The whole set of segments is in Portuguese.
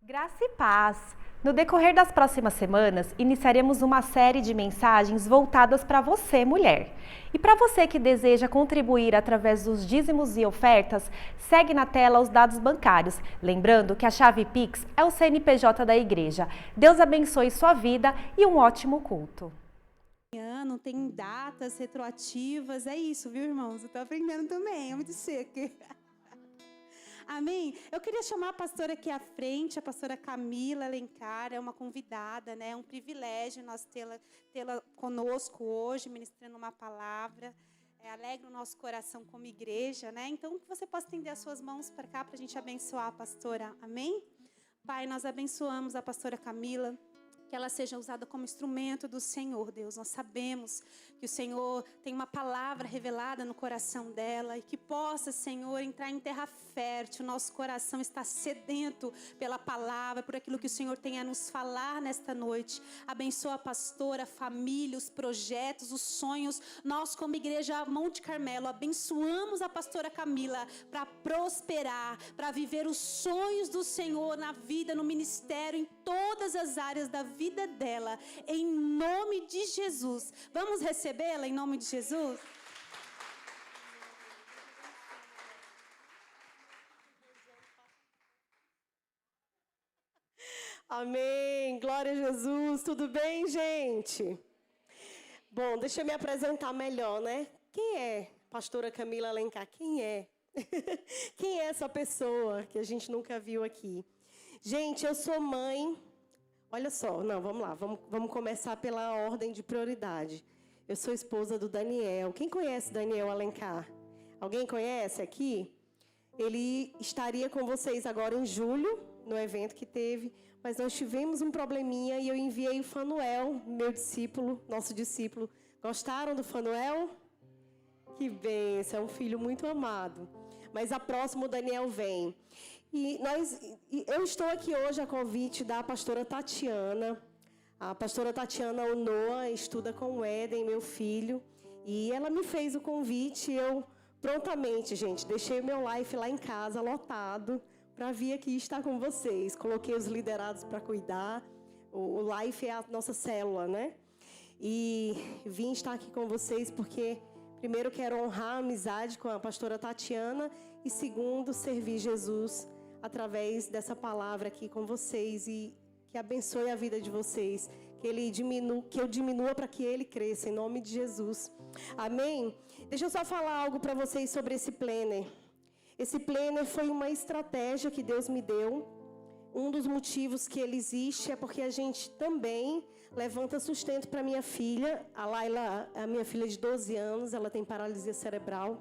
Graça e paz! No decorrer das próximas semanas, iniciaremos uma série de mensagens voltadas para você, mulher. E para você que deseja contribuir através dos dízimos e ofertas, segue na tela os dados bancários. Lembrando que a chave Pix é o CNPJ da igreja. Deus abençoe sua vida e um ótimo culto. Não tem datas retroativas, é isso, viu, irmãos? Eu tô aprendendo também, é muito chique. Amém? Eu queria chamar a pastora aqui à frente, a pastora Camila Alencar, é uma convidada, né? É um privilégio nós tê-la conosco hoje, ministrando uma palavra. Alegra o nosso coração como igreja, né? Então, que você possa estender as suas mãos para cá, para a gente abençoar a pastora. Amém? Pai, nós abençoamos a pastora Camila. Que ela seja usada como instrumento do Senhor, Deus. Nós sabemos que o Senhor tem uma palavra revelada no coração dela e que possa, Senhor, entrar em terra fértil. Nosso coração está sedento pela palavra, por aquilo que o Senhor tem a nos falar nesta noite. Abençoa a pastora, a família, os projetos, os sonhos. Nós, como igreja Monte Carmelo, abençoamos a pastora Camila para prosperar, para viver os sonhos do Senhor na vida, no ministério, em todas as áreas da vida dela, em nome de Jesus. Vamos recebê-la em nome de Jesus? Amém, glória a Jesus, tudo bem, gente? Bom, deixa eu me apresentar melhor, né? Quem é pastora Camila Alencar? Quem é? Quem é essa pessoa que a gente nunca viu aqui? Gente, eu sou mãe. Olha só, não, vamos lá, vamos começar pela ordem de prioridade. Eu sou esposa do Daniel. Quem conhece Daniel Alencar? Alguém conhece aqui? Ele estaria com vocês agora em julho, no evento que teve, mas nós tivemos um probleminha e eu enviei o Fanuel, meu discípulo, nosso discípulo. Gostaram do Fanuel? Que bênção, é um filho muito amado. Mas a próxima o Daniel vem. Eu estou aqui hoje a convite da pastora Tatiana. A pastora Tatiana Onoa estuda com o Éden, meu filho. E ela me fez o convite e eu prontamente, gente, deixei o meu life lá em casa, lotado, para vir aqui estar com vocês. Coloquei os liderados para cuidar. O life é a nossa célula, né? E vim estar aqui com vocês porque, primeiro, quero honrar a amizade com a pastora Tatiana e, segundo, servir Jesus através dessa palavra aqui com vocês e que abençoe a vida de vocês, que eu diminua para que Ele cresça, em nome de Jesus. Amém? Deixa eu só falar algo para vocês sobre esse planner. Esse planner foi uma estratégia que Deus me deu. Um dos motivos que ele existe é porque a gente também levanta sustento para minha filha. A Laila, a minha filha de 12 anos, ela tem paralisia cerebral.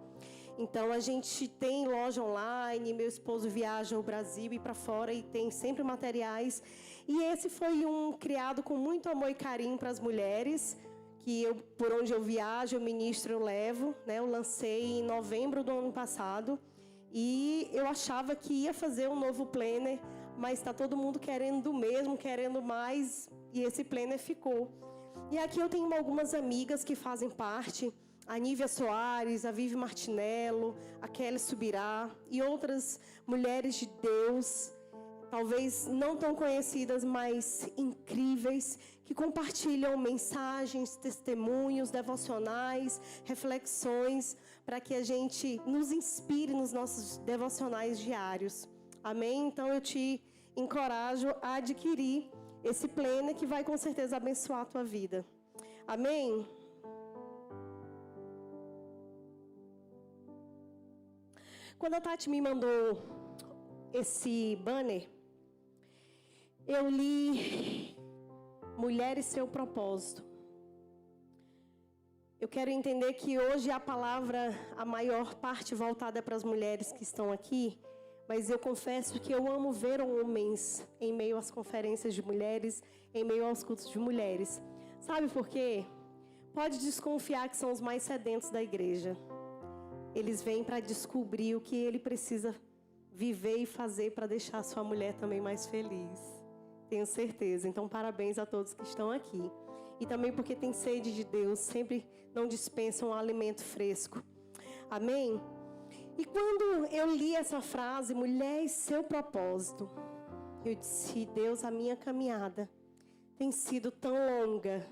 Então, a gente tem loja online, meu esposo viaja ao Brasil e para fora e tem sempre materiais. E esse foi um criado com muito amor e carinho para as mulheres, que por onde eu viajo, eu ministro, eu levo. Né? Eu lancei em novembro do ano passado e eu achava que ia fazer um novo planner, mas está todo mundo querendo do mesmo, querendo mais, e esse planner ficou. E aqui eu tenho algumas amigas que fazem parte, a Nívia Soares, a Vivi Martinello, a Kelly Subirá e outras mulheres de Deus, talvez não tão conhecidas, mas incríveis, que compartilham mensagens, testemunhos, devocionais, reflexões, para que a gente nos inspire nos nossos devocionais diários. Amém? Então eu te encorajo a adquirir esse planner que vai com certeza abençoar a tua vida. Amém? Quando a Tati me mandou esse banner, eu li Mulher e Seu Propósito. Eu quero entender que hoje a palavra, a maior parte voltada é para as mulheres que estão aqui, mas eu confesso que eu amo ver homens em meio às conferências de mulheres, em meio aos cultos de mulheres. Sabe por quê? Pode desconfiar que são os mais sedentos da igreja. Eles vêm para descobrir o que ele precisa viver e fazer para deixar a sua mulher também mais feliz. Tenho certeza. Então, parabéns a todos que estão aqui. E também porque tem sede de Deus, sempre não dispensam um alimento fresco. Amém? E quando eu li essa frase, mulher e seu propósito, Eu disse: Deus, a minha caminhada tem sido tão longa,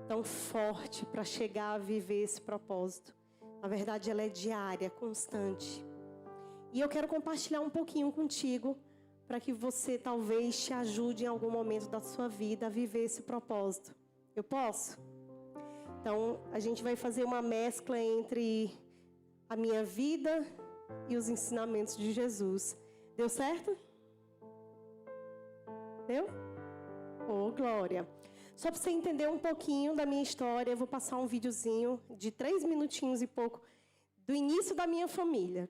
tão forte para chegar a viver esse propósito. Na verdade, ela é diária, constante. E eu quero compartilhar um pouquinho contigo, para que você talvez te ajude em algum momento da sua vida a viver esse propósito. Eu posso? Então, a gente vai fazer uma mescla entre a minha vida e os ensinamentos de Jesus. Deu certo? Deu? Oh, glória! Só para você entender um pouquinho da minha história, eu vou passar um videozinho de 3 minutinhos e pouco do início da minha família.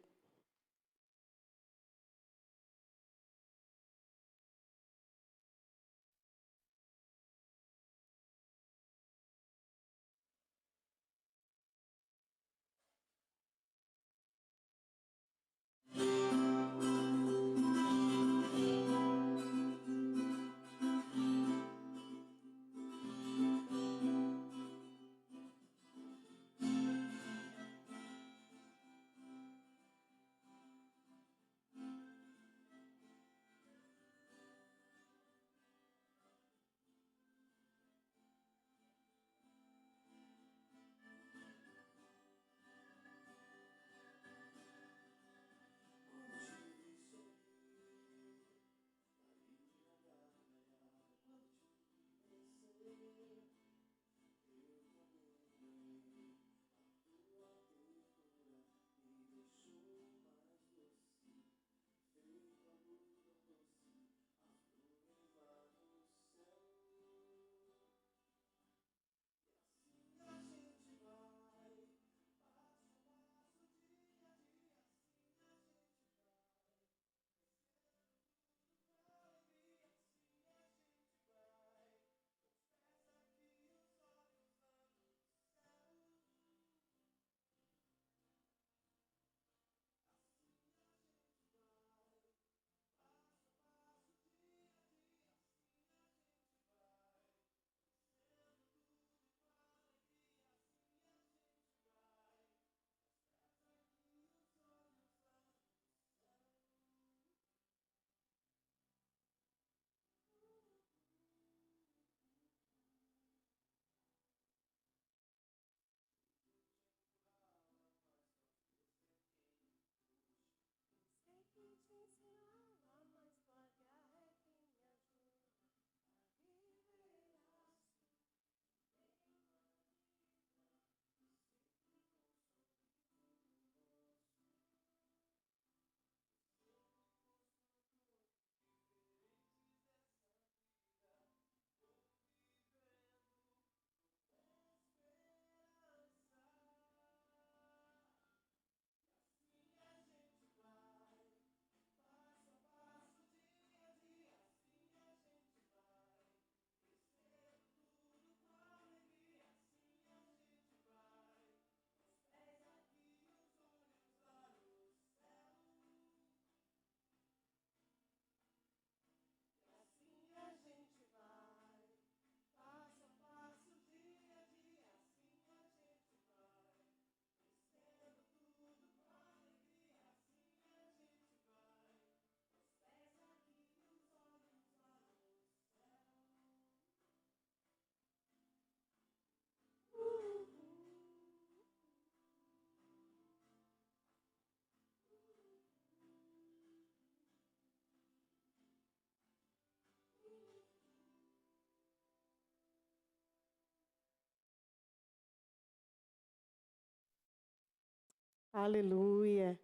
Aleluia.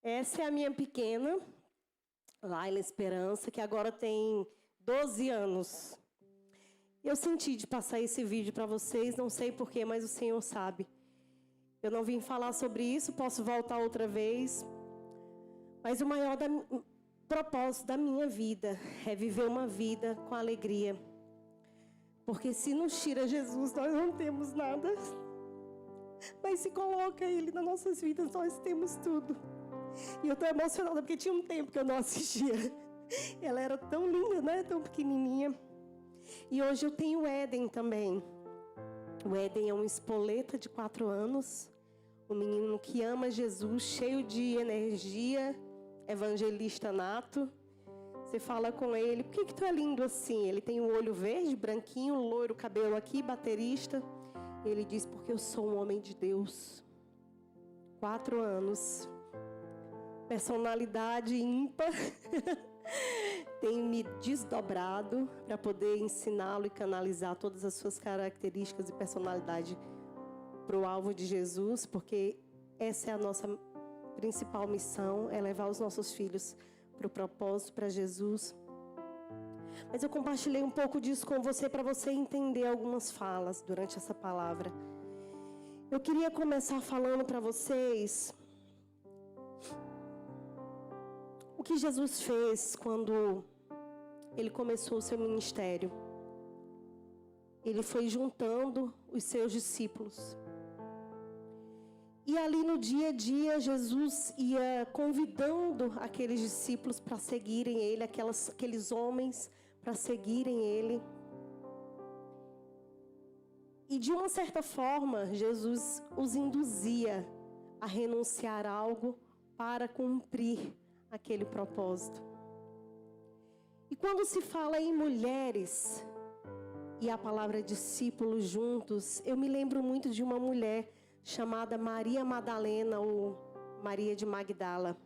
Essa é a minha pequena, Laila Esperança, que agora tem 12 anos. Eu senti de passar esse vídeo para vocês, não sei porquê, mas o Senhor sabe. Eu não vim falar sobre isso, posso voltar outra vez. Mas o maior propósito da minha vida é viver uma vida com alegria. Porque se nos tira Jesus, nós não temos nada. Mas se coloca Ele nas nossas vidas, nós temos tudo. E eu estou emocionada porque tinha um tempo que eu não assistia. Ela era tão linda, né? Tão pequenininha. E hoje eu tenho o Éden também. O Éden é um espoleta de 4 anos. Um menino que ama Jesus, cheio de energia, evangelista nato. Você fala com ele, por que tu é lindo assim? Ele tem um olho verde, branquinho, loiro, cabelo aqui, baterista. Ele diz, porque eu sou um homem de Deus. 4 anos. Personalidade ímpar. Tenho me desdobrado para poder ensiná-lo e canalizar todas as suas características e personalidade para o alvo de Jesus, porque essa é a nossa principal missão, é levar os nossos filhos para o propósito, para Jesus. Mas eu compartilhei um pouco disso com você para você entender algumas falas durante essa palavra. Eu queria começar falando para vocês o que Jesus fez quando ele começou o seu ministério. Ele foi juntando os seus discípulos. E ali no dia a dia, Jesus ia convidando aqueles discípulos para seguirem ele, aqueles homens para seguirem ele. E de uma certa forma, Jesus os induzia a renunciar a algo para cumprir aquele propósito. E quando se fala em mulheres e a palavra discípulos juntos, eu me lembro muito de uma mulher chamada Maria Madalena ou Maria de Magdala.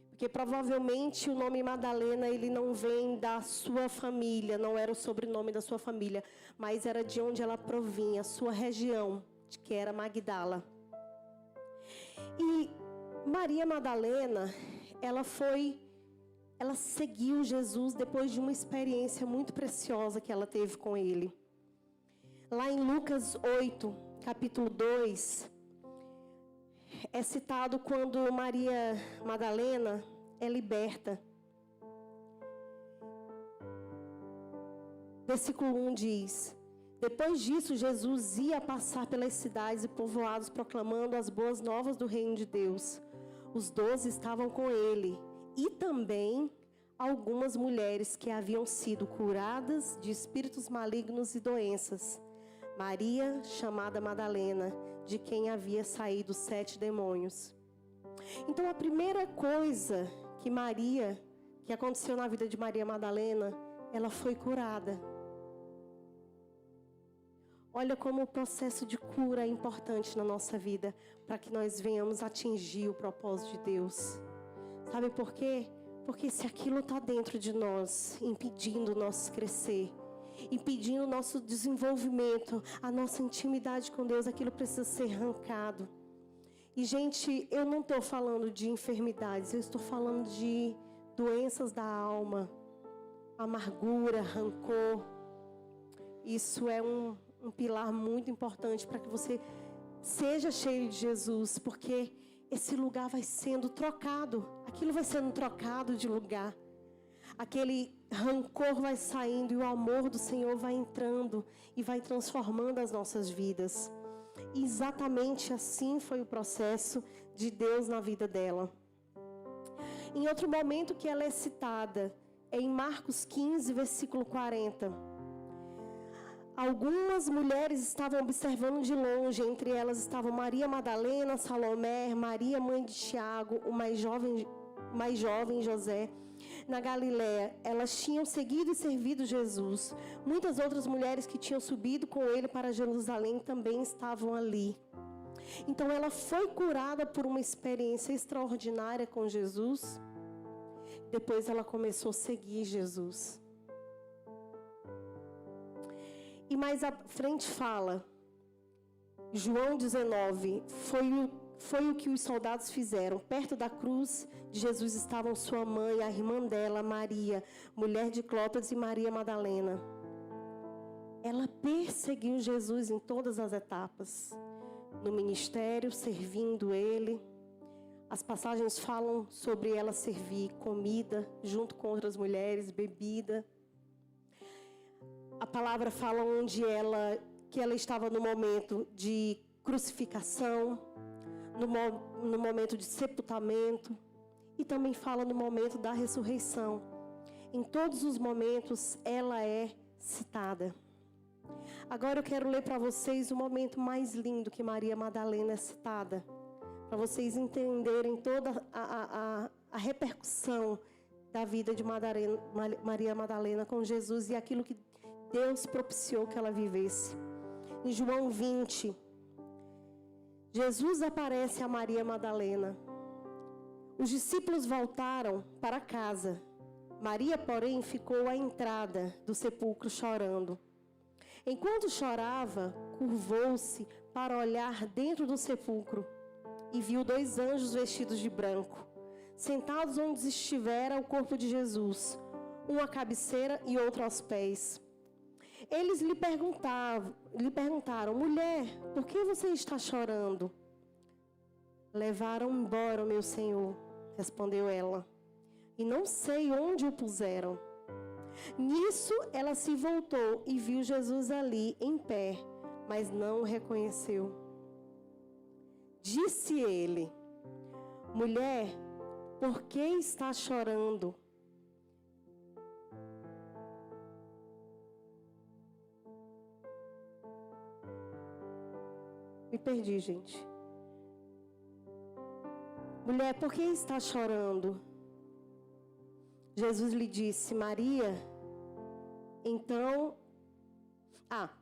Porque provavelmente o nome Madalena ele não vem da sua família, não era o sobrenome da sua família, mas era de onde ela provinha, a sua região, que era Magdala. E Maria Madalena, ela seguiu Jesus depois de uma experiência muito preciosa que ela teve com ele. Lá em Lucas 8, capítulo 2, é citado quando Maria Madalena é liberta. Versículo 1 diz: depois disso, Jesus ia passar pelas cidades e povoados proclamando as boas novas do reino de Deus. Os 12 estavam com ele, e também algumas mulheres que haviam sido curadas de espíritos malignos e doenças. Maria, chamada Madalena, de quem havia saído 7 demônios. Então, a primeira coisa que aconteceu na vida de Maria Madalena, ela foi curada. Olha como o processo de cura é importante na nossa vida, para que nós venhamos atingir o propósito de Deus. Sabe por quê? Porque se aquilo está dentro de nós, impedindo o nosso crescer, impedindo o nosso desenvolvimento, a nossa intimidade com Deus, aquilo precisa ser arrancado. E, gente, eu não estou falando de enfermidades, eu estou falando de doenças da alma, amargura, rancor. Isso é um pilar muito importante para que você seja cheio de Jesus, porque esse lugar vai sendo trocado, aquilo vai sendo trocado de lugar. Aquele rancor vai saindo e o amor do Senhor vai entrando e vai transformando as nossas vidas. E exatamente assim foi o processo de Deus na vida dela. Em outro momento que ela é citada, é em Marcos 15, versículo 40. Algumas mulheres estavam observando de longe, entre elas estavam Maria Madalena, Salomé, Maria, mãe de Tiago, o mais jovem José. Na Galiléia, elas tinham seguido e servido Jesus. Muitas outras mulheres que tinham subido com ele para Jerusalém também estavam ali. Então ela foi curada por uma experiência extraordinária com Jesus. Depois ela começou a seguir Jesus. E mais à frente fala, João 19, foi o que os soldados fizeram. Perto da cruz de Jesus estavam sua mãe, a irmã dela, Maria, mulher de Clópas, e Maria Madalena. Ela perseguiu Jesus em todas as etapas. No ministério, servindo ele. As passagens falam sobre ela servir comida, junto com outras mulheres, bebida. A palavra fala que ela estava no momento de crucificação, no momento de sepultamento, e também fala no momento da ressurreição. Em todos os momentos, ela é citada. Agora eu quero ler para vocês o momento mais lindo que Maria Madalena é citada, para vocês entenderem toda a repercussão da vida de Maria Madalena com Jesus e aquilo que Deus propiciou que ela vivesse. Em João 20, Jesus aparece a Maria Madalena. Os discípulos voltaram para casa. Maria, porém, ficou à entrada do sepulcro chorando. Enquanto chorava, curvou-se para olhar dentro do sepulcro e viu 2 anjos vestidos de branco, sentados onde estivera o corpo de Jesus, um à cabeceira e outro aos pés. Eles lhe perguntaram, mulher, por que você está chorando? Levaram embora o meu Senhor, respondeu ela, e não sei onde o puseram. Nisso ela se voltou e viu Jesus ali em pé, mas não o reconheceu. Disse ele, mulher, por que está chorando? Me perdi, gente. Mulher, por que está chorando? Jesus lhe disse, Maria. Então,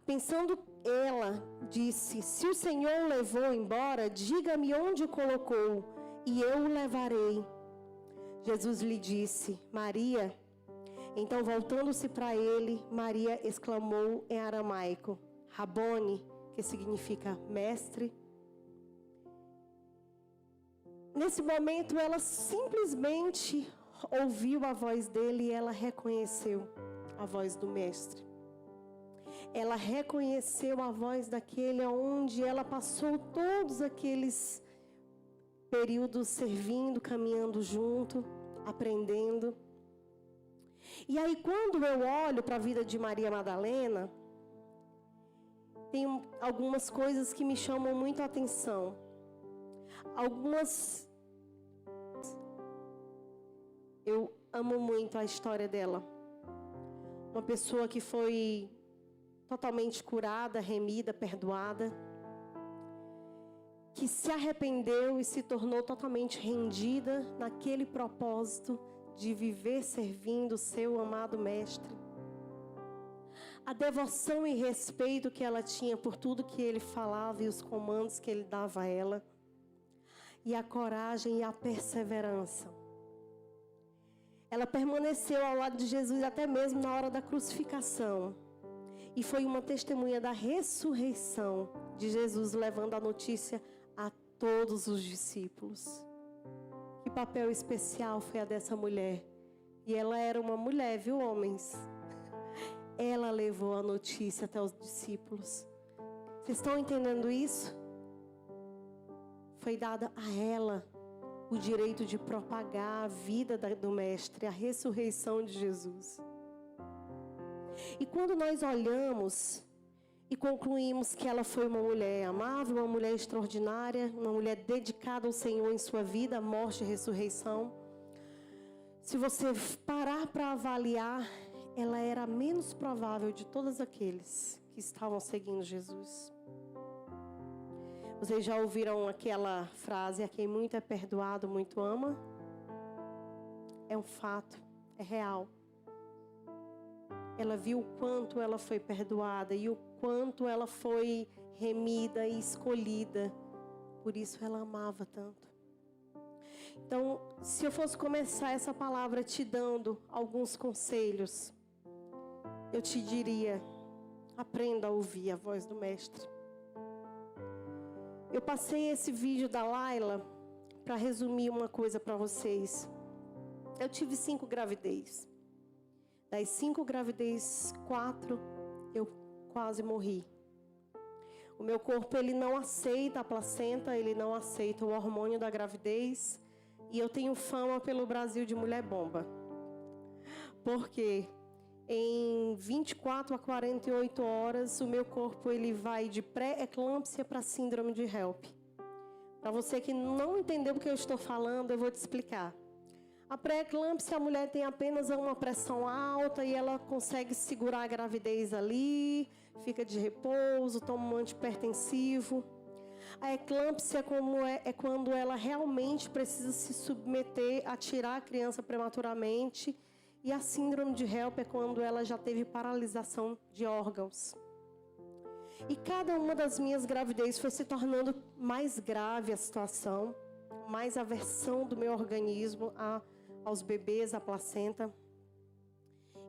pensando ela, disse, se o Senhor o levou embora, diga-me onde o colocou, e eu o levarei. Jesus lhe disse, Maria. Então, voltando-se para ele, Maria exclamou em aramaico, Rabone, que significa mestre. Nesse momento, ela simplesmente ouviu a voz dele e ela reconheceu a voz do mestre. Ela reconheceu a voz daquele onde ela passou todos aqueles períodos servindo, caminhando junto, aprendendo. E aí, quando eu olho para a vida de Maria Madalena, tem algumas coisas que me chamam muito a atenção. Eu amo muito a história dela. Uma pessoa que foi totalmente curada, remida, perdoada, que se arrependeu e se tornou totalmente rendida naquele propósito de viver servindo o seu amado mestre. A devoção e respeito que ela tinha por tudo que ele falava e os comandos que ele dava a ela. E a coragem e a perseverança. Ela permaneceu ao lado de Jesus até mesmo na hora da crucificação. E foi uma testemunha da ressurreição de Jesus, levando a notícia a todos os discípulos. Que papel especial foi a dessa mulher. E ela era uma mulher, viu, homens? Ela levou a notícia até os discípulos. Vocês estão entendendo isso? Foi dada a ela o direito de propagar a vida do Mestre, a ressurreição de Jesus. E quando nós olhamos e concluímos que ela foi uma mulher amável, uma mulher extraordinária, uma mulher dedicada ao Senhor em sua vida, morte e ressurreição, se você parar para avaliar, ela era a menos provável de todos aqueles que estavam seguindo Jesus. Vocês já ouviram aquela frase, a quem muito é perdoado, muito ama? É um fato, é real. Ela viu o quanto ela foi perdoada e o quanto ela foi remida e escolhida. Por isso ela amava tanto. Então, se eu fosse começar essa palavra te dando alguns conselhos, eu te diria, aprenda a ouvir a voz do Mestre. Eu passei esse vídeo da Laila para resumir uma coisa para vocês. Eu tive 5 gravidez. Das 5 gravidez, 4 eu quase morri. O meu corpo, ele não aceita a placenta, ele não aceita o hormônio da gravidez. E eu tenho fama pelo Brasil de mulher bomba. Porque em 24 a 48 horas, o meu corpo ele vai de pré-eclâmpsia para síndrome de HELP. Para você que não entendeu o que eu estou falando, eu vou te explicar. A pré-eclâmpsia, a mulher tem apenas uma pressão alta e ela consegue segurar a gravidez ali, fica de repouso, toma um antihipertensivo. A eclâmpsia é quando ela realmente precisa se submeter a tirar a criança prematuramente. E a síndrome de HELP é quando ela já teve paralisação de órgãos. E cada uma das minhas gravidezes foi se tornando mais grave a situação, mais aversão do meu organismo aos bebês, à placenta.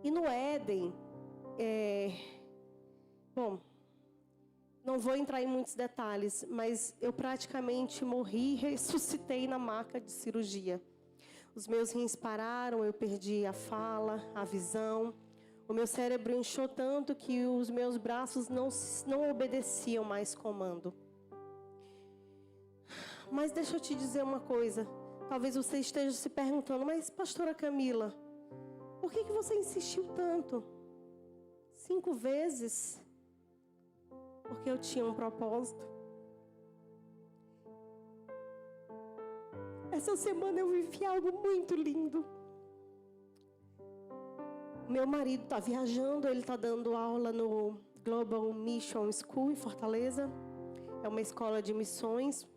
E no Éden, não vou entrar em muitos detalhes, mas eu praticamente morri e ressuscitei na maca de cirurgia. Os meus rins pararam, eu perdi a fala, a visão. O meu cérebro inchou tanto que os meus braços não obedeciam mais comando. Mas deixa eu te dizer uma coisa. Talvez você esteja se perguntando, mas pastora Camila, por que você insistiu tanto? 5 vezes? Porque eu tinha um propósito. Essa semana eu vivi algo muito lindo. Meu marido está viajando, ele está dando aula no Global Mission School em Fortaleza. É uma escola de missões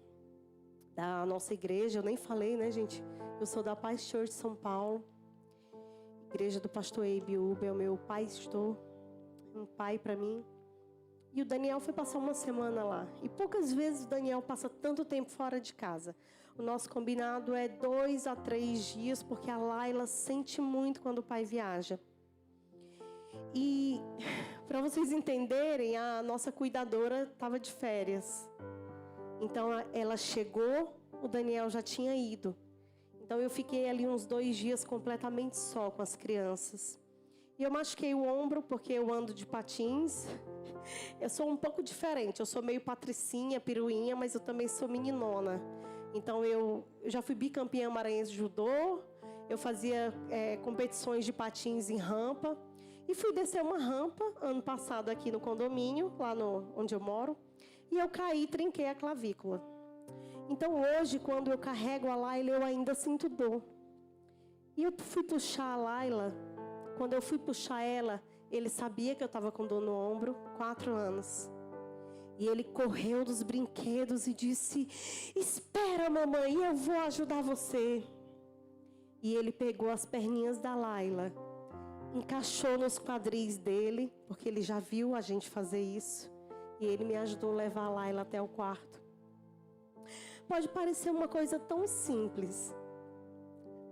da nossa igreja. Eu nem falei, né, gente? Eu sou da Paz Church São Paulo. Igreja do pastor Abe Uber, é o meu pastor, um pai para mim. E o Daniel foi passar uma semana lá. E poucas vezes o Daniel passa tanto tempo fora de casa. O nosso combinado é 2 a 3 dias, porque a Laila sente muito quando o pai viaja. E para vocês entenderem, a nossa cuidadora estava de férias. Então ela chegou, o Daniel já tinha ido. Então eu fiquei ali uns 2 dias completamente só com as crianças. E eu machuquei o ombro porque eu ando de patins. Eu sou um pouco diferente, eu sou meio patricinha, piruinha, mas eu também sou meninona. Então eu já fui bicampeã maranhense de judô, eu fazia competições de patins em rampa. E fui descer uma rampa ano passado aqui no condomínio, lá onde eu moro. E eu caí e trinquei a clavícula. Então hoje, quando eu carrego a Laila, eu ainda sinto dor. E eu fui puxar a Laila. Quando eu fui puxar ela, ele sabia que eu estava com dor no ombro, 4 anos. E ele correu dos brinquedos e disse: espera, mamãe, eu vou ajudar você. E ele pegou as perninhas da Laila, encaixou nos quadris dele, porque ele já viu a gente fazer isso. E ele me ajudou a levar a Laila até o quarto. Pode parecer uma coisa tão simples,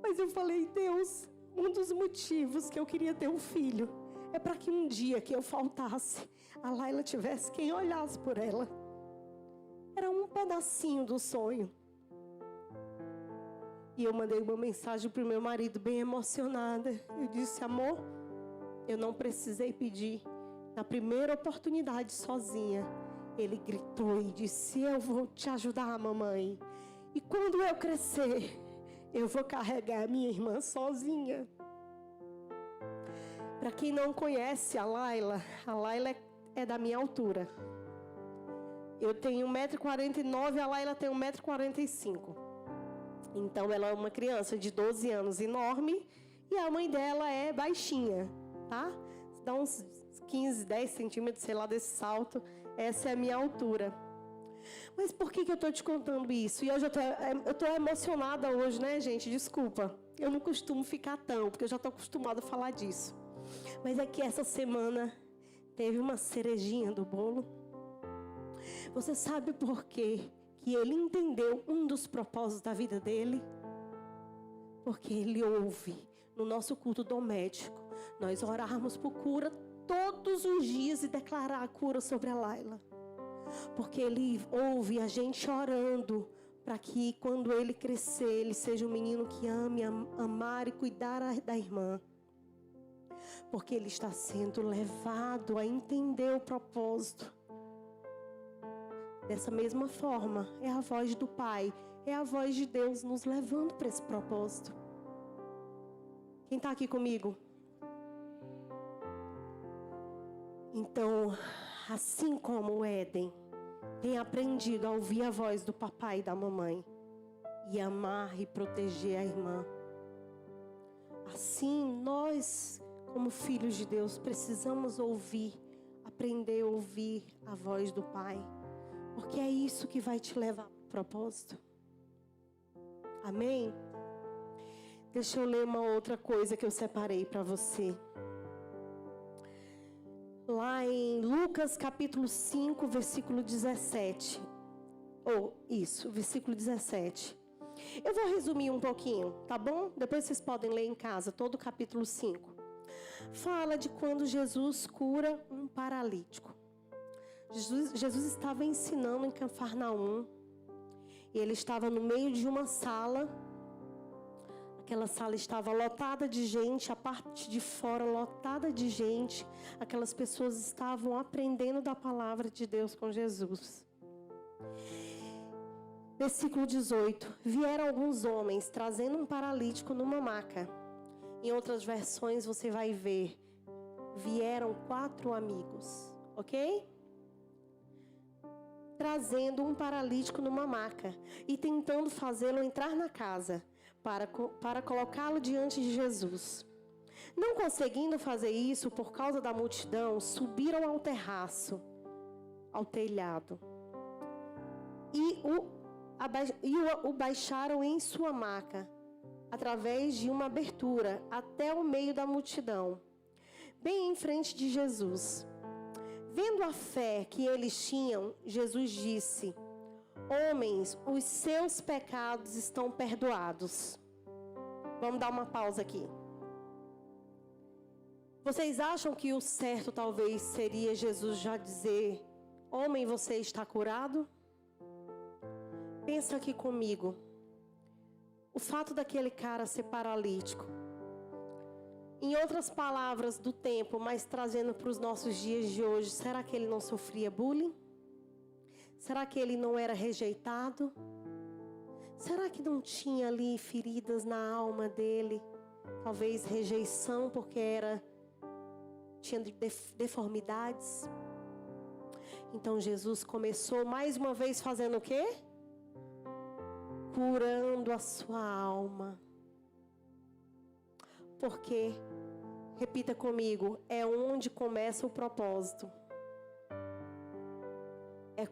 mas eu falei: Deus, um dos motivos que eu queria ter um filho é para que um dia que eu faltasse, a Laila tivesse quem olhasse por ela. Era um pedacinho do sonho. E eu mandei uma mensagem para o meu marido bem emocionada. Eu disse: amor, eu não precisei pedir. Na primeira oportunidade, sozinha, ele gritou e disse: eu vou te ajudar, mamãe. E quando eu crescer, eu vou carregar a minha irmã sozinha. Para quem não conhece a Laila é da minha altura. Eu tenho 1,49 m, a Laila tem 1,45 m. Então ela é uma criança de 12 anos enorme e a mãe dela é baixinha, tá? Dá uns 15, 10 centímetros, sei lá, desse salto. Essa é a minha altura. Mas por que eu estou te contando isso? E hoje eu estou emocionada hoje, né, gente? Desculpa. Eu não costumo ficar tão, porque eu já estou acostumada a falar disso. Mas é que essa semana teve uma cerejinha do bolo. Você sabe por quê que ele entendeu um dos propósitos da vida dele? Porque ele ouve no nosso culto doméstico nós orarmos por cura todos os dias e declarar a cura sobre a Laila. Porque ele ouve a gente orando para que quando ele crescer, ele seja um menino que ame, amar e cuidar da irmã. Porque ele está sendo levado a entender o propósito. Dessa mesma forma, é a voz do Pai, é a voz de Deus nos levando para esse propósito. Quem está aqui comigo? Então, assim como o Éden tem aprendido a ouvir a voz do papai e da mamãe e amar e proteger a irmã, assim nós, como filhos de Deus, precisamos aprender a ouvir a voz do Pai. Porque é isso que vai te levar ao propósito. Amém? Deixa eu ler uma outra coisa que eu separei para você. Lá em Lucas capítulo 5, versículo 17. Versículo 17. Eu vou resumir um pouquinho, tá bom? Depois vocês podem ler em casa todo o capítulo 5. Fala de quando Jesus cura um paralítico. Jesus estava ensinando em Cafarnaum. E ele estava no meio de uma sala. Aquela sala estava lotada de gente, a parte de fora lotada de gente. Aquelas pessoas estavam aprendendo da palavra de Deus com Jesus. Versículo 18. Vieram alguns homens trazendo um paralítico numa maca. Em outras versões você vai ver. Vieram 4 amigos, ok? Trazendo um paralítico numa maca e tentando fazê-lo entrar na casa para colocá-lo diante de Jesus. Não conseguindo fazer isso por causa da multidão, subiram ao terraço, ao telhado, e o baixaram em sua maca, através de uma abertura, até o meio da multidão, bem em frente de Jesus. Vendo a fé que eles tinham, Jesus disse: homens, os seus pecados estão perdoados. Vamos dar uma pausa aqui. Vocês acham que o certo talvez seria Jesus já dizer: homem, você está curado? Pensa aqui comigo. O fato daquele cara ser paralítico, em outras palavras do tempo, mas trazendo para os nossos dias de hoje, será que ele não sofria bullying? Será que ele não era rejeitado? Será que não tinha ali feridas na alma dele? Talvez rejeição porque tinha deformidades. Então Jesus começou mais uma vez fazendo o quê? Curando a sua alma. Porque, repita comigo, é onde começa o propósito. É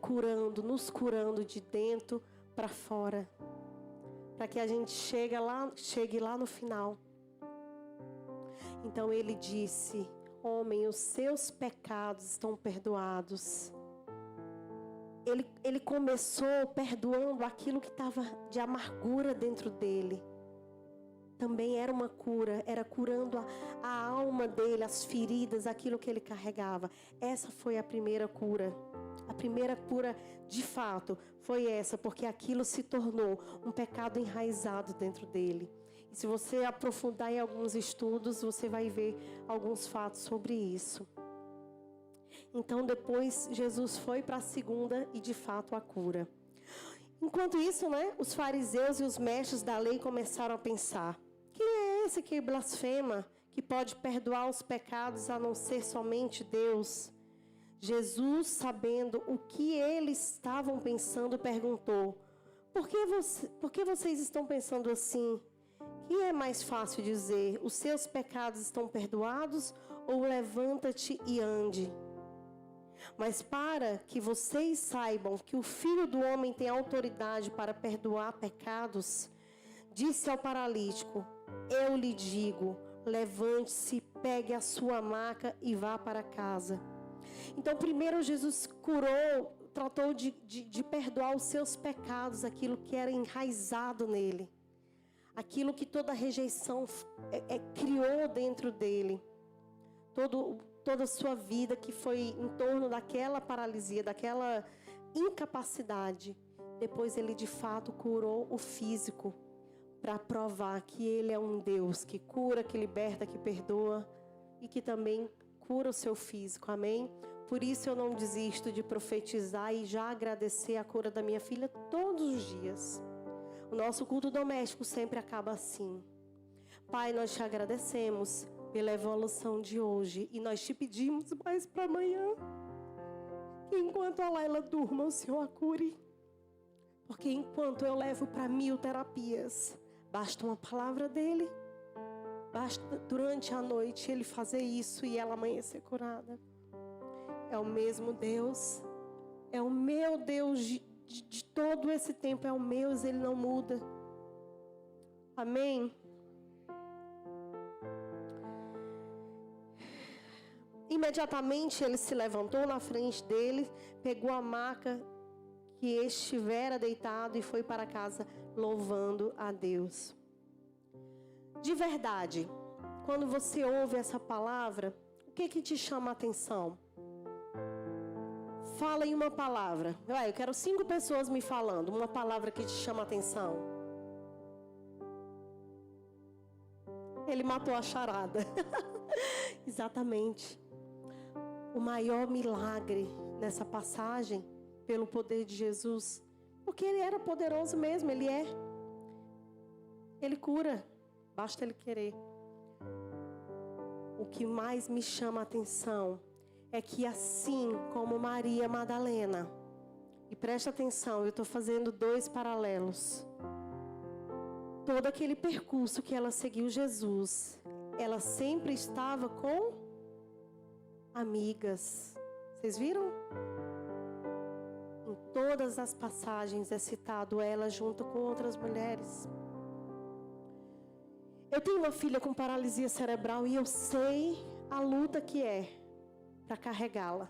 nos curando de dentro para fora. Para que a gente chegue lá no final. Então ele disse: homem, os seus pecados estão perdoados. Ele começou perdoando aquilo que estava de amargura dentro dele. Também era uma cura, era curando a alma dele, as feridas, aquilo que ele carregava. Essa foi a primeira cura. A primeira cura, de fato, foi essa, porque aquilo se tornou um pecado enraizado dentro dele. E se você aprofundar em alguns estudos, você vai ver alguns fatos sobre isso. Então, depois, Jesus foi para a segunda e, de fato, a cura. Enquanto isso, os fariseus e os mestres da lei começaram a pensar: quem é esse que blasfema, que pode perdoar os pecados a não ser somente Deus? Jesus, sabendo o que eles estavam pensando, perguntou: por que vocês estão pensando assim? Que é mais fácil dizer: os seus pecados estão perdoados, ou levanta-te e ande? Mas para que vocês saibam que o Filho do Homem tem autoridade para perdoar pecados, disse ao paralítico: eu lhe digo, levante-se, pegue a sua maca e vá para casa. Então, primeiro Jesus tratou de perdoar os seus pecados, aquilo que era enraizado nele. Aquilo que toda rejeição criou dentro dele. Toda a sua vida que foi em torno daquela paralisia, daquela incapacidade. Depois ele de fato curou o físico, para provar que ele é um Deus que cura, que liberta, que perdoa e que também cura o seu físico, amém? Por isso eu não desisto de profetizar e já agradecer a cura da minha filha todos os dias. O nosso culto doméstico sempre acaba assim. Pai, nós te agradecemos pela evolução de hoje e nós te pedimos mais para amanhã, que enquanto a Laila durma, o Senhor a cure. Porque enquanto eu levo para 1000 terapias, basta uma palavra dele. Basta durante a noite ele fazer isso e ela amanhecer curada. É o mesmo Deus É o meu Deus de todo esse tempo, é o meu, ele não muda. Amém? Imediatamente ele se levantou na frente dele, pegou a maca que estivera deitado e foi para casa louvando a Deus. De verdade, quando você ouve essa palavra, o que te chama a atenção? Fala em uma palavra. Eu quero 5 pessoas me falando. Uma palavra que te chama a atenção. Ele matou a charada. Exatamente. O maior milagre nessa passagem, pelo poder de Jesus, porque ele era poderoso mesmo, ele é. Ele cura, basta ele querer. O que mais me chama a atenção é que assim como Maria Madalena, e presta atenção, eu estou fazendo 2 paralelos. Todo aquele percurso que ela seguiu Jesus, ela sempre estava com amigas. Vocês viram? Em todas as passagens é citado ela junto com outras mulheres. Eu tenho uma filha com paralisia cerebral e eu sei a luta que é para carregá-la.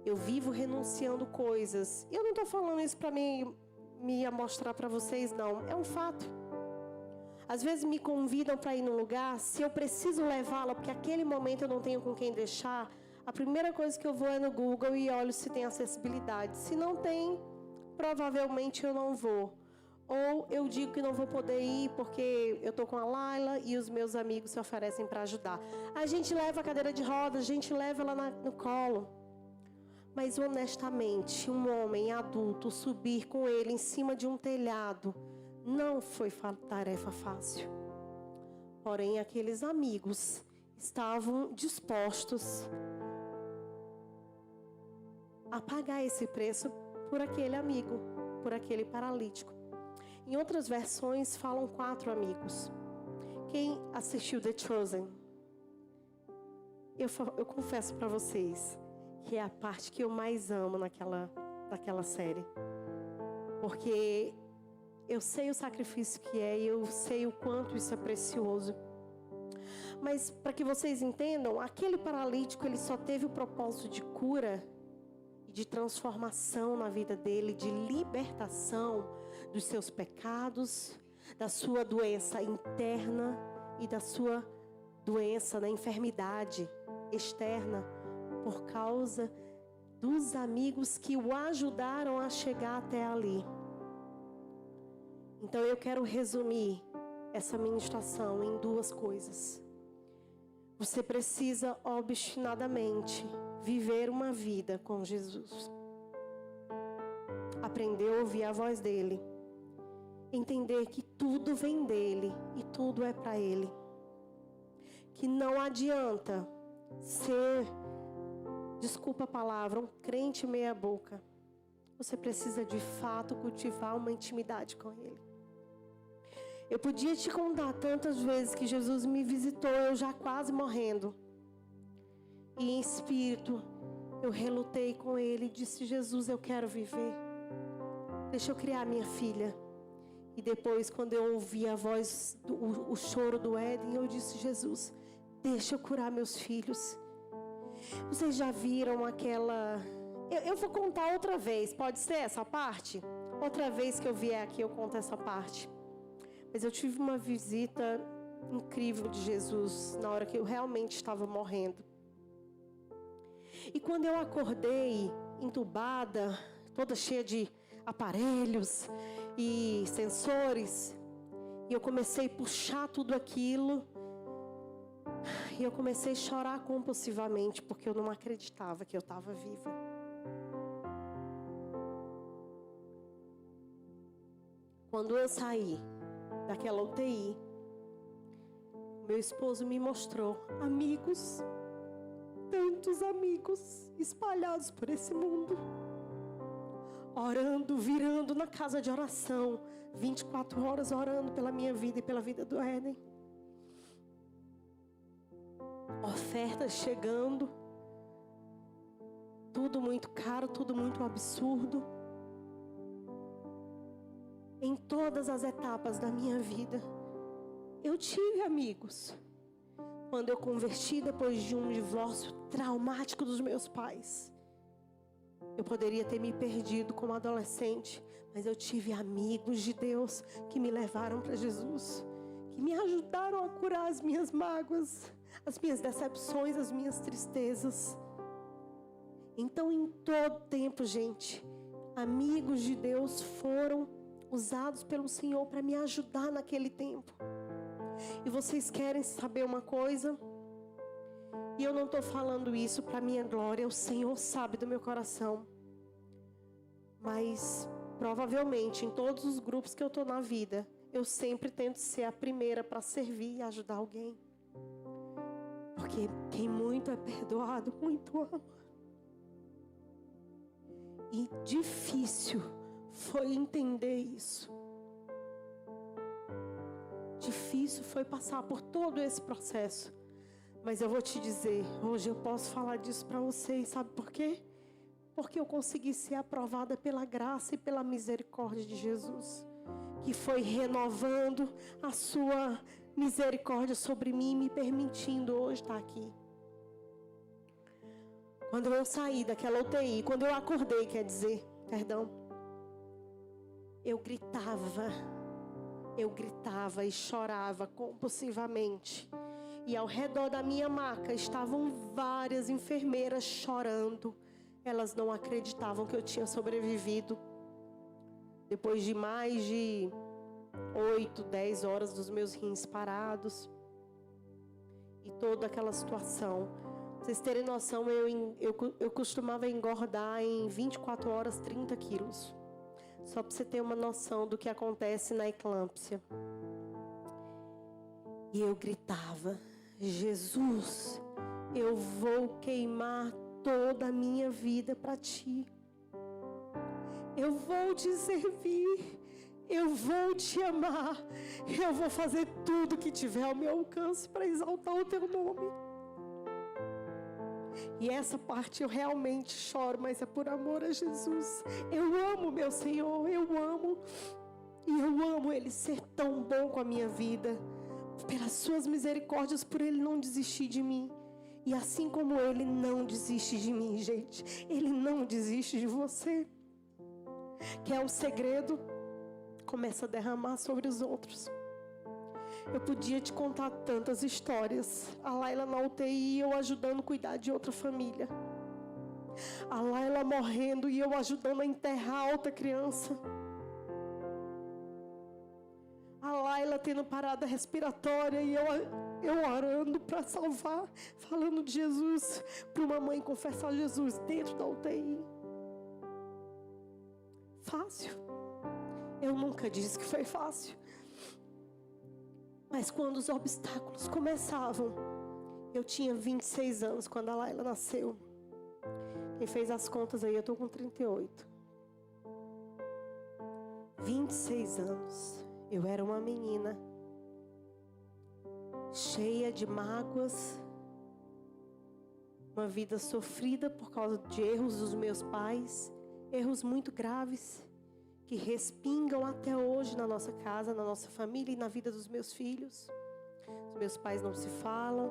Eu vivo renunciando coisas. E eu não estou falando isso para me mostrar para vocês, não. É um fato. Às vezes me convidam para ir num lugar, se eu preciso levá-la, porque aquele momento eu não tenho com quem deixar, a primeira coisa que eu vou é no Google e olho se tem acessibilidade. Se não tem, provavelmente eu não vou. Ou eu digo que não vou poder ir porque eu estou com a Laila e os meus amigos se oferecem para ajudar. A gente leva a cadeira de rodas, a gente leva ela no colo. Mas honestamente, um homem adulto subir com ele em cima de um telhado não foi tarefa fácil. Porém, aqueles amigos estavam dispostos a pagar esse preço por aquele amigo, por aquele paralítico. Em outras versões falam 4 amigos. Quem assistiu The Chosen? Eu confesso para vocês que é a parte que eu mais amo naquela série. Porque eu sei o sacrifício que é e eu sei o quanto isso é precioso. Mas para que vocês entendam, aquele paralítico ele só teve o propósito de cura e de transformação na vida dele, de libertação dos seus pecados, da sua doença interna e da sua doença, da enfermidade externa, por causa dos amigos que o ajudaram a chegar até ali. Então eu quero resumir essa ministração em 2 coisas. Você precisa obstinadamente viver uma vida com Jesus. Aprender a ouvir a voz dele. Entender que tudo vem dele e tudo é para ele. Que não adianta ser, desculpa a palavra, um crente meia boca. Você precisa de fato cultivar uma intimidade com ele. Eu podia te contar tantas vezes que Jesus me visitou, eu já quase morrendo. E em espírito, eu relutei com ele e disse: Jesus, eu quero viver. Deixa eu criar minha filha. E depois, quando eu ouvi a voz, o choro do Éden, eu disse: Jesus, deixa eu curar meus filhos. Vocês já viram aquela... Eu vou contar outra vez, pode ser essa parte? Outra vez que eu vier aqui, eu conto essa parte. Mas eu tive uma visita incrível de Jesus na hora que eu realmente estava morrendo. E quando eu acordei, entubada, toda cheia de aparelhos e sensores, e eu comecei a puxar tudo aquilo, e eu comecei a chorar compulsivamente, porque eu não acreditava que eu estava viva. Quando eu saí daquela UTI, meu esposo me mostrou amigos, tantos amigos espalhados por esse mundo, orando, virando na casa de oração, 24 horas orando pela minha vida e pela vida do Éden. Ofertas chegando, tudo muito caro, tudo muito absurdo. Em todas as etapas da minha vida, eu tive amigos. Quando eu converti depois de um divórcio traumático dos meus pais, eu poderia ter me perdido como adolescente, mas eu tive amigos de Deus que me levaram para Jesus, que me ajudaram a curar as minhas mágoas, as minhas decepções, as minhas tristezas. Então, em todo tempo, gente, amigos de Deus foram usados pelo Senhor para me ajudar naquele tempo. E vocês querem saber uma coisa? E eu não estou falando isso para minha glória, o Senhor sabe do meu coração. Mas, provavelmente, em todos os grupos que eu estou na vida, eu sempre tento ser a primeira para servir e ajudar alguém. Porque quem muito é perdoado, muito ama. E difícil foi entender isso. Difícil foi passar por todo esse processo. Mas eu vou te dizer, hoje eu posso falar disso para vocês, sabe por quê? Porque eu consegui ser aprovada pela graça e pela misericórdia de Jesus, que foi renovando a sua misericórdia sobre mim, me permitindo hoje estar aqui. Quando eu saí daquela UTI, quando eu acordei, eu gritava e chorava compulsivamente. E ao redor da minha maca estavam várias enfermeiras chorando. Elas não acreditavam que eu tinha sobrevivido. Depois de mais de 8, 10 horas dos meus rins parados. E toda aquela situação. Pra vocês terem noção, eu costumava engordar em 24 horas 30 quilos. Só para você ter uma noção do que acontece na eclâmpsia. E eu gritava: Jesus, eu vou queimar toda a minha vida para ti. Eu vou te servir. Eu vou te amar. Eu vou fazer tudo que tiver ao meu alcance para exaltar o teu nome. E essa parte eu realmente choro, mas é por amor a Jesus. Eu amo meu Senhor, eu amo. E eu amo Ele ser tão bom com a minha vida. Pelas suas misericórdias, por Ele não desistir de mim. E assim como Ele não desiste de mim, gente, Ele não desiste de você. Quer um segredo? Começa a derramar sobre os outros. Eu podia te contar tantas histórias. A Laila na UTI, eu ajudando a cuidar de outra família. A Laila morrendo e eu ajudando a enterrar outra criança. A Laila tendo parada respiratória e eu orando para salvar, falando de Jesus, para uma mãe confessar Jesus dentro da UTI. Fácil? Eu nunca disse que foi fácil. Mas quando os obstáculos começavam, eu tinha 26 anos quando a Laila nasceu. Quem fez as contas aí, eu estou com 38. 26 anos. Eu era uma menina cheia de mágoas, uma vida sofrida por causa de erros dos meus pais, erros muito graves, que respingam até hoje na nossa casa, na nossa família e na vida dos meus filhos. Os meus pais não se falam.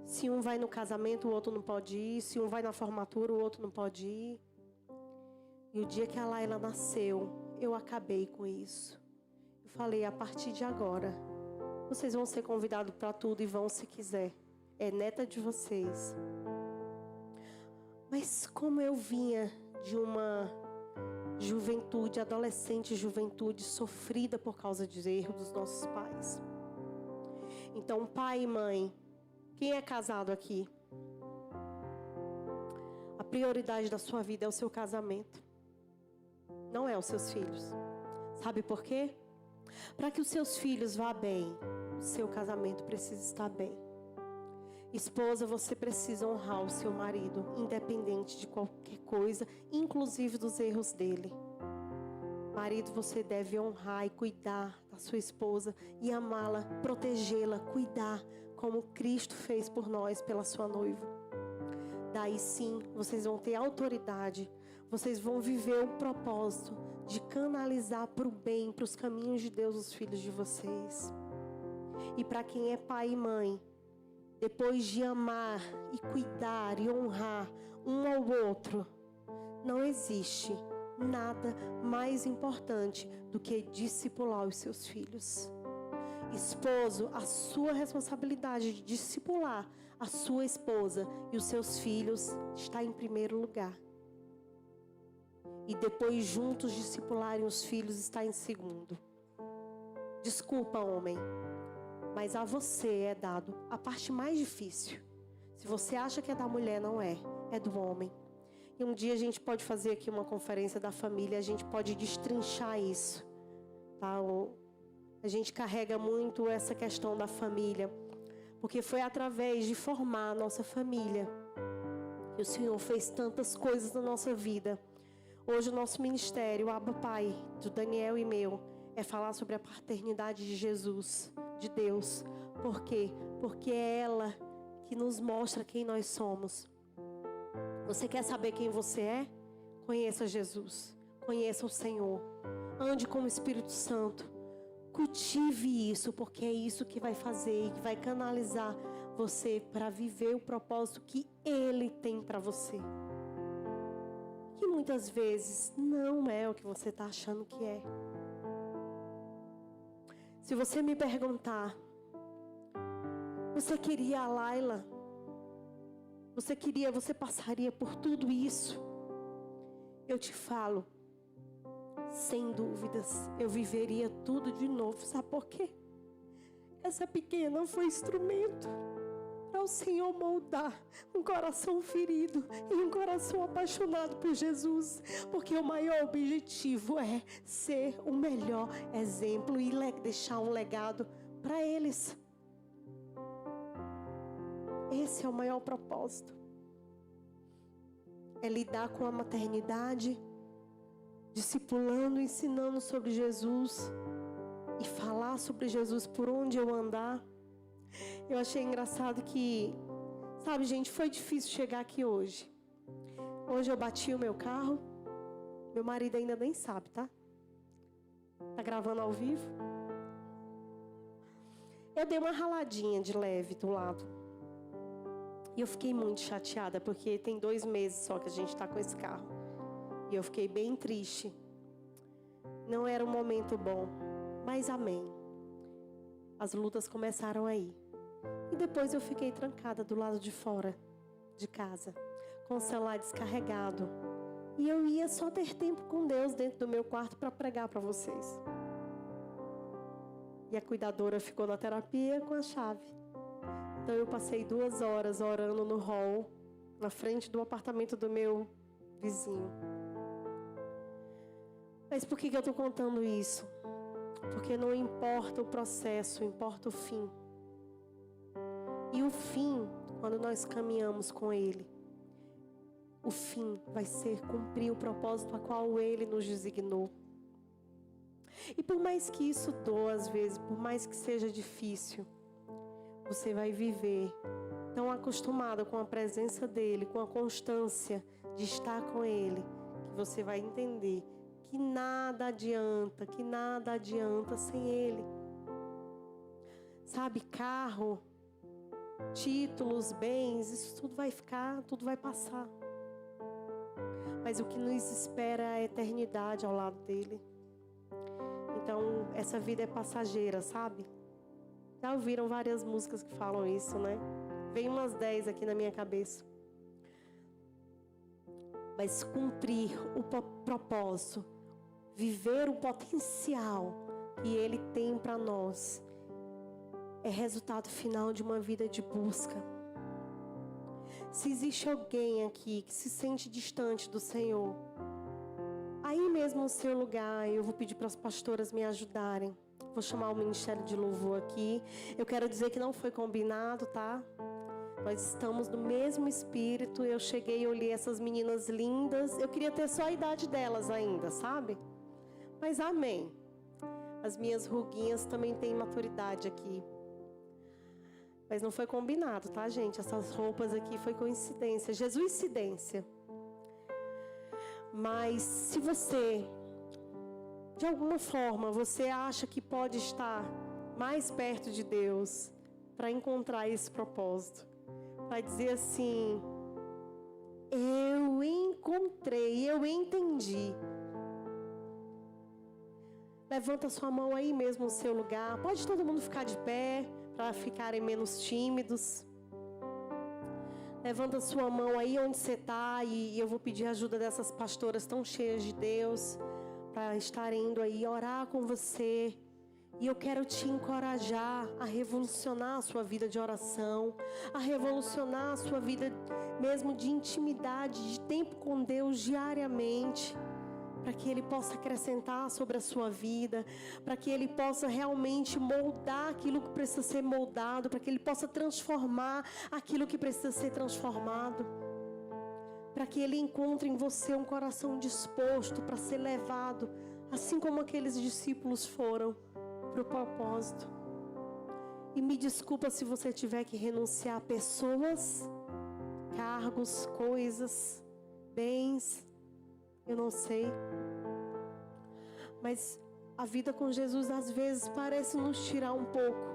Se um vai no casamento, o outro não pode ir. Se um vai na formatura, o outro não pode ir. E o dia que a Laila nasceu, eu acabei com isso. Eu falei, a partir de agora, vocês vão ser convidados para tudo e vão se quiser. É neta de vocês. Mas como eu vinha de uma juventude, adolescente juventude sofrida por causa de erros dos nossos pais. Então, pai e mãe, quem é casado aqui? A prioridade da sua vida é o seu casamento. Não é os seus filhos. Sabe por quê? Para que os seus filhos vá bem, o seu casamento precisa estar bem. Esposa, você precisa honrar o seu marido, independente de qualquer coisa, inclusive dos erros dele. Marido, você deve honrar e cuidar da sua esposa e amá-la, protegê-la, cuidar, como Cristo fez por nós, pela sua noiva. daí sim, vocês vão ter autoridade, vocês vão viver o propósito de canalizar para o bem, para os caminhos de Deus, os filhos de vocês. E para quem é pai e mãe, depois de amar e cuidar e honrar um ao outro, não existe nada mais importante do que discipular os seus filhos. Esposo, a sua responsabilidade de discipular a sua esposa e os seus filhos está em primeiro lugar. E depois juntos discipularem os filhos está em segundo. Desculpa, homem, mas a você é dado a parte mais difícil. Se você acha que é da mulher, não é. É do homem. E um dia a gente pode fazer aqui uma conferência da família, a gente pode destrinchar isso, tá? A gente carrega muito essa questão da família, porque foi através de formar a nossa família que o Senhor fez tantas coisas na nossa vida. Hoje o nosso ministério, o Abba Pai, do Daniel e meu, é falar sobre a paternidade de Jesus, de Deus. Por quê? Porque é ela que nos mostra quem nós somos. Você quer saber quem você é? Conheça Jesus, conheça o Senhor, ande com o Espírito Santo, cultive isso, porque é isso que vai fazer e que vai canalizar você para viver o propósito que Ele tem para você. Que muitas vezes não é o que você está achando que é. Se você me perguntar, você queria a Laila? Você passaria por tudo isso? Eu te falo, sem dúvidas, eu viveria tudo de novo. Sabe por quê? Essa pequena foi instrumento para o Senhor moldar um coração ferido e um coração apaixonado por Jesus. Porque o maior objetivo é ser o melhor exemplo e deixar um legado para eles. Esse é o maior propósito. É lidar com a maternidade, discipulando, ensinando sobre Jesus e falar sobre Jesus por onde eu andar. Eu achei engraçado que, sabe, gente, foi difícil chegar aqui hoje. Hoje eu bati o meu carro. Meu marido ainda nem sabe, tá? Tá gravando ao vivo. Eu dei uma raladinha de leve do lado. E eu fiquei muito chateada, porque tem 2 meses só que a gente tá com esse carro. E eu fiquei bem triste. Não era um momento bom, mas amém. As lutas começaram aí. E depois eu fiquei trancada do lado de fora de casa, com o celular descarregado. E eu ia só ter tempo com Deus dentro do meu quarto para pregar para vocês. E a cuidadora ficou na terapia com a chave. Então eu passei 2 horas orando no hall, na frente do apartamento do meu vizinho. Mas por que eu estou contando isso? Porque não importa o processo, importa o fim. E o fim, quando nós caminhamos com Ele, o fim vai ser cumprir o propósito a qual Ele nos designou. E por mais que isso doa às vezes, por mais que seja difícil, você vai viver tão acostumado com a presença dEle, com a constância de estar com Ele, que você vai entender que nada adianta sem Ele. Sabe, carro, títulos, bens, isso tudo vai ficar, tudo vai passar. Mas o que nos espera é a eternidade ao lado dEle. Então, essa vida é passageira, sabe? Já ouviram várias músicas que falam isso, né? Vem umas 10 aqui na minha cabeça. Mas cumprir o propósito, viver o potencial que Ele tem para nós, é resultado final de uma vida de busca. Se existe alguém aqui que se sente distante do Senhor, aí mesmo no seu lugar, eu vou pedir para as pastoras me ajudarem. Vou chamar o Ministério de Louvor aqui. Eu quero dizer que não foi combinado, tá? Nós estamos no mesmo espírito. Eu cheguei e olhei essas meninas lindas. Eu queria ter só a idade delas ainda, sabe? Mas amém. As minhas ruguinhas também têm maturidade aqui. Mas não foi combinado, tá, gente? Essas roupas aqui foi coincidência, Jesuscidência. Mas se você, de alguma forma, você acha que pode estar mais perto de Deus para encontrar esse propósito, para dizer assim: eu encontrei, eu entendi. Levanta sua mão aí mesmo no seu lugar. Pode todo mundo ficar de pé para ficarem menos tímidos. Levanta sua mão aí onde você está e eu vou pedir a ajuda dessas pastoras tão cheias de Deus para estar indo aí orar com você. E eu quero te encorajar a revolucionar a sua vida de oração, a revolucionar a sua vida mesmo de intimidade, de tempo com Deus diariamente, para que Ele possa acrescentar sobre a sua vida, para que Ele possa realmente moldar aquilo que precisa ser moldado, para que Ele possa transformar aquilo que precisa ser transformado, para que Ele encontre em você um coração disposto para ser levado, assim como aqueles discípulos foram, para o propósito. E me desculpa se você tiver que renunciar a pessoas, cargos, coisas, bens, eu não sei. Mas a vida com Jesus às vezes parece nos tirar um pouco,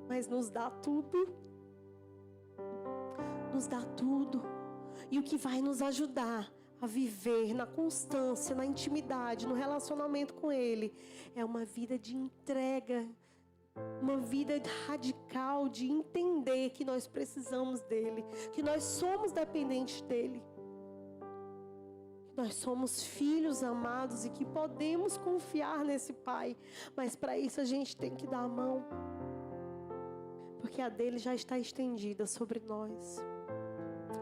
mas nos dá tudo. Nos dá tudo. E o que vai nos ajudar a viver na constância, na intimidade, no relacionamento com Ele, é uma vida de entrega, uma vida radical de entender que nós precisamos dEle, que nós somos dependentes dEle, que nós somos filhos amados e que podemos confiar nesse Pai, mas para isso a gente tem que dar a mão, porque a dEle já está estendida sobre nós.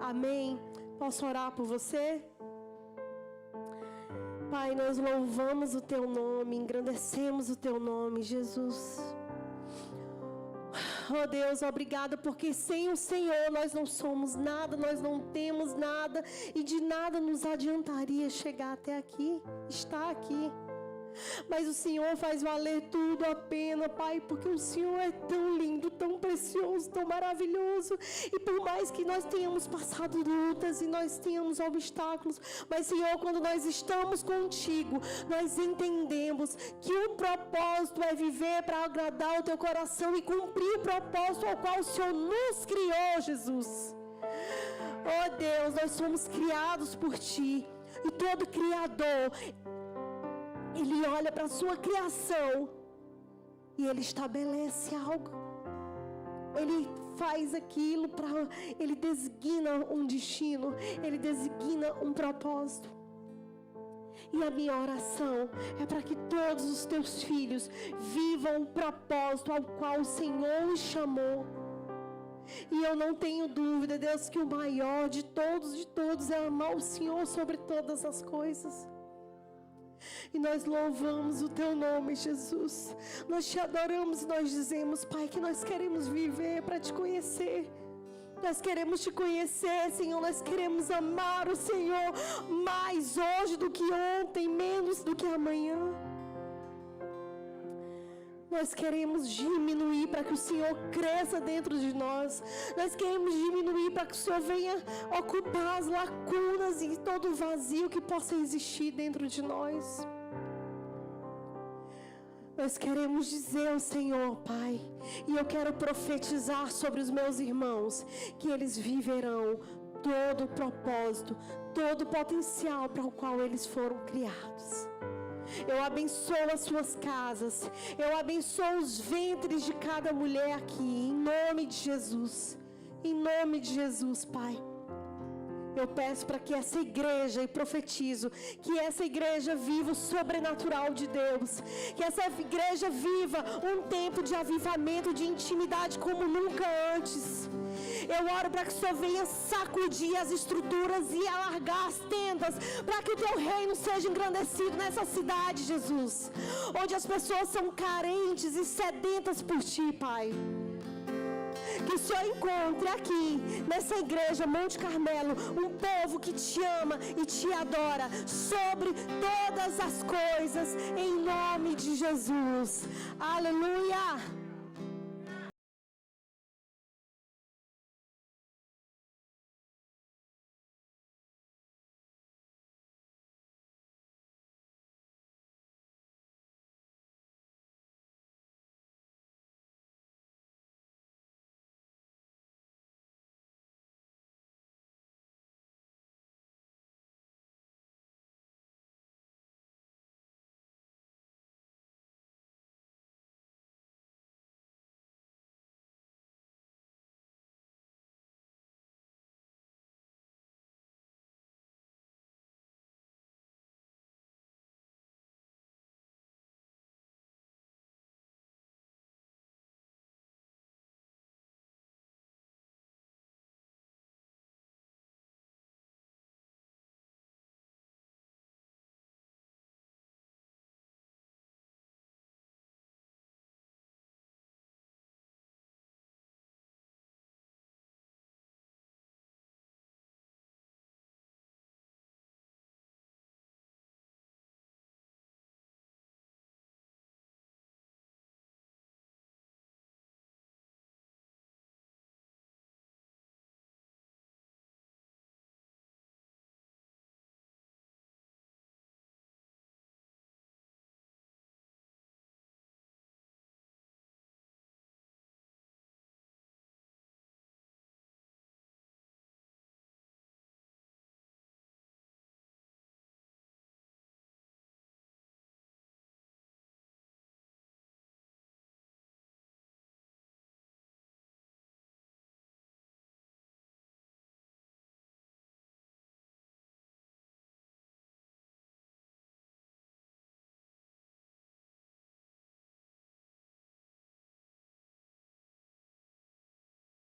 Amém? Posso orar por você? Pai, nós louvamos o Teu nome, engrandecemos o Teu nome, Jesus. Oh Deus, obrigada, porque sem o Senhor nós não somos nada, nós não temos nada, e de nada nos adiantaria chegar até aqui, estar aqui. Mas o Senhor faz valer tudo a pena, Pai, porque o Senhor é tão lindo, tão precioso, tão maravilhoso. E por mais que nós tenhamos passado lutas e nós tenhamos obstáculos, mas Senhor, quando nós estamos contigo, nós entendemos que o propósito é viver para agradar o Teu coração e cumprir o propósito ao qual o Senhor nos criou, Jesus. Oh Deus, nós somos criados por Ti, e todo criador, Ele olha para a sua criação e Ele estabelece algo. Ele faz aquilo Ele designa um destino, Ele designa um propósito. E a minha oração é para que todos os Teus filhos vivam o propósito ao qual o Senhor os chamou. E eu não tenho dúvida, Deus, que o maior de todos é amar o Senhor sobre todas as coisas. E nós louvamos o Teu nome, Jesus. Nós Te adoramos e nós dizemos, Pai, que nós queremos viver para Te conhecer. Nós queremos Te conhecer, Senhor. Nós queremos amar o Senhor mais hoje do que ontem, menos do que amanhã. Nós queremos diminuir para que o Senhor cresça dentro de nós. Nós queremos diminuir para que o Senhor venha ocupar as lacunas e todo o vazio que possa existir dentro de nós. Nós queremos dizer ao Senhor, Pai, e eu quero profetizar sobre os meus irmãos, que eles viverão todo o propósito, todo o potencial para o qual eles foram criados. Eu abençoo as suas casas, eu abençoo os ventres de cada mulher aqui, em nome de Jesus, em nome de Jesus, Pai. Eu peço para que essa igreja, e profetizo, que essa igreja viva o sobrenatural de Deus, que essa igreja viva um tempo de avivamento, de intimidade como nunca antes. Eu oro para que o Senhor venha sacudir as estruturas e alargar as tendas, para que o Teu reino seja engrandecido nessa cidade, Jesus, onde as pessoas são carentes e sedentas por Ti, Pai. Que o Senhor encontre aqui, nessa igreja Monte Carmelo, um povo que Te ama e Te adora sobre todas as coisas, em nome de Jesus. Aleluia!